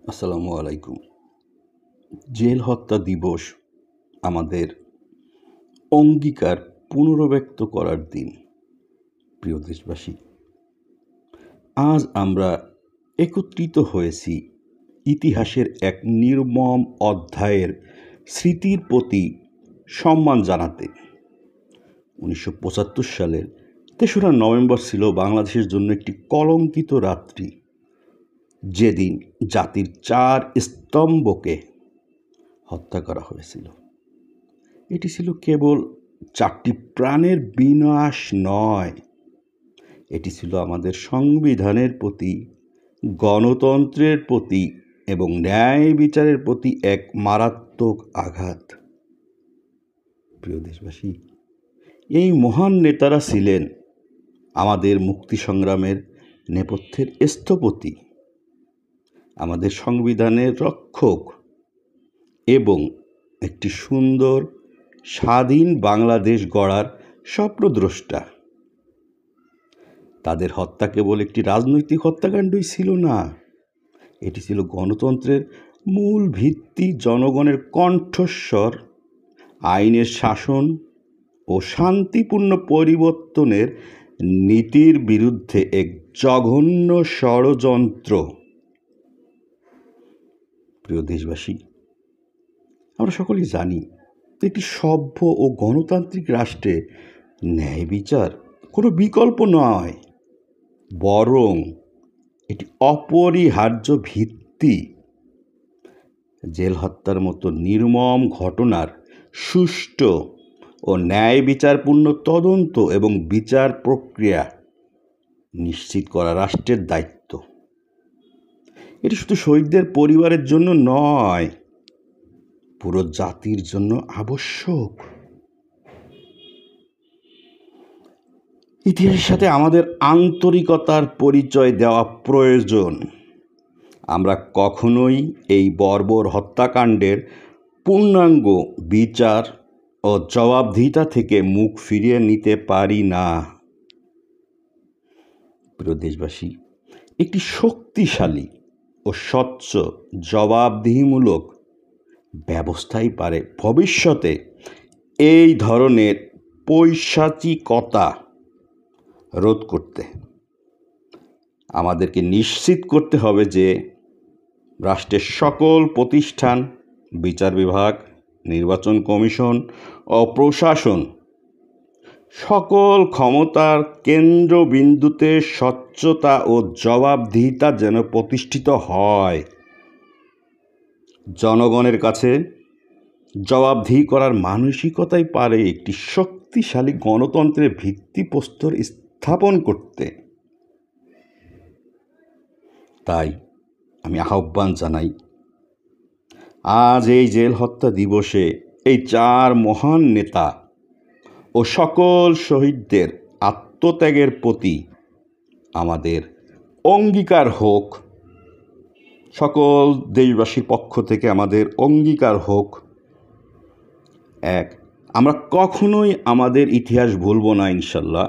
আসসালামু আলাইকুম। জেল হত্যা দিবস আমাদের অঙ্গীকার পুনর্ব্যক্ত করার দিন। প্রিয় দেশবাসী, আজ আমরা একত্রিত হয়েছি ইতিহাসের এক নির্মম অধ্যায়ের স্মৃতির প্রতি সম্মান জানাতে। 1975 সালের 3রা নভেম্বর ছিল বাংলাদেশের জন্য একটি কলঙ্কিত রাত্রি, যেদিন জাতির 4 স্তম্ভকে হত্যা করা হয়েছিল। এটি ছিল কেবল 4টি প্রাণের বিনাশ নয়, এটি ছিল আমাদের সংবিধানের প্রতি, গণতন্ত্রের প্রতি এবং ন্যায় বিচারের প্রতি এক মারাত্মক আঘাত। প্রিয় দেশবাসী, এই মহান নেতারা ছিলেন আমাদের মুক্তি সংগ্রামের নেপথ্যের স্থপতি, আমাদের সংবিধানের রক্ষক এবং একটি সুন্দর স্বাধীন বাংলাদেশ গড়ার স্বপ্নদ্রষ্টা। তাদের হত্যা কেবল একটি রাজনৈতিক হত্যাকাণ্ডই ছিল না, এটি ছিল গণতন্ত্রের মূল ভিত্তি, জনগণের কণ্ঠস্বর, আইনের শাসন ও শান্তিপূর্ণ পরিবর্তনের নীতির বিরুদ্ধে এক জঘন্য ষড়যন্ত্র। প্রিয় দেশবাসী, আমরা সকলেই জানি একটি সভ্য ও গণতান্ত্রিক রাষ্ট্রে ন্যায় বিচার কোনো বিকল্প নয়, বরং এটি অপরিহার্য ভিত্তি। জেল হত্যার মতো নির্মম ঘটনার সুষ্ঠু ও ন্যায় বিচারপূর্ণ তদন্ত এবং বিচার প্রক্রিয়া নিশ্চিত করা রাষ্ট্রের দায়িত্ব। এটি শুধু শহীদদের পরিবারের জন্য নয়, পুরো জাতির জন্য আবশ্যক। ইতিহাসের সাথে আমাদের আন্তরিকতার পরিচয় দেওয়া প্রয়োজন। আমরা কখনোই এই বর্বর হত্যাকাণ্ডের পূর্ণাঙ্গ বিচার ও জবাবদিহিতা থেকে মুখ ফিরিয়ে নিতে পারি না। প্রিয় দেশবাসী, একটি শক্তিশালী ও স্বচ্ছ জবাবদিহিমূলক ব্যবস্থাই পারে ভবিষ্যতে এই ধরনের পৈশাচিকতা রোধ করতে। আমাদেরকে নিশ্চিত করতে হবে যে রাষ্ট্রের সকল প্রতিষ্ঠান, বিচার বিভাগ, নির্বাচন কমিশন ও প্রশাসন সকল ক্ষমতার কেন্দ্রবিন্দুতে স্বচ্ছতা ও জবাবদিহিতা যেন প্রতিষ্ঠিত হয়। জনগণের কাছে জবাবদিহি করার মানসিকতাই পারে একটি শক্তিশালী গণতন্ত্রের ভিত্তিপ্রস্তর স্থাপন করতে। তাই আমি আহ্বান জানাই, আজ এই জেল হত্যা দিবসে এই 4 মহান নেতা ও সকল শহীদদের আত্মত্যাগের প্রতি আমাদের অঙ্গীকার হোক, সকল দেশবাসীর পক্ষ থেকে আমাদের অঙ্গীকার হোক, 1, আমরা কখনোই আমাদের ইতিহাস ভুলব না ইনশাল্লাহ।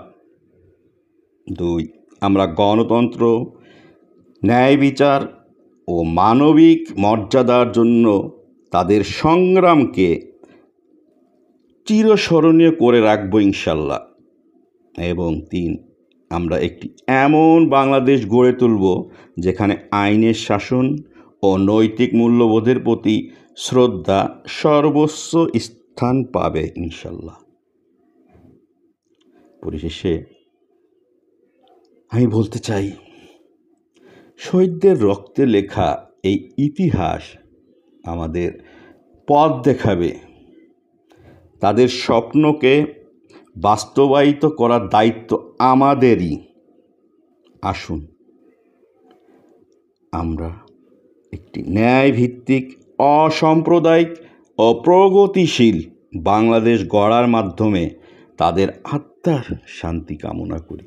2, আমরা গণতন্ত্র, ন্যায় বিচার ও মানবিক মর্যাদার জন্য তাদের সংগ্রামকে চিরস্মরণীয় করে রাখব ইনশাল্লাহ। এবং 3, আমরা একটি এমন বাংলাদেশ গড়ে তুলব যেখানে আইনের শাসন ও নৈতিক মূল্যবোধের প্রতি শ্রদ্ধা সর্বোচ্চ স্থান পাবে ইনশাল্লাহ। পরিশেষে আমি বলতে চাই, শহীদদের রক্তে লেখা এই ইতিহাস আমাদের পথ দেখাবে। তাদের স্বপ্নকে বাস্তবায়িত করার দায়িত্ব আমাদেরই। আসুন আমরা একটি ন্যায়ভিত্তিক, অসাম্প্রদায়িক ও প্রগতিশীল বাংলাদেশ গড়ার মাধ্যমে তাদের আত্মার শান্তি কামনা করি।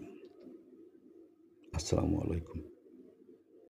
আসসালামু আলাইকুম।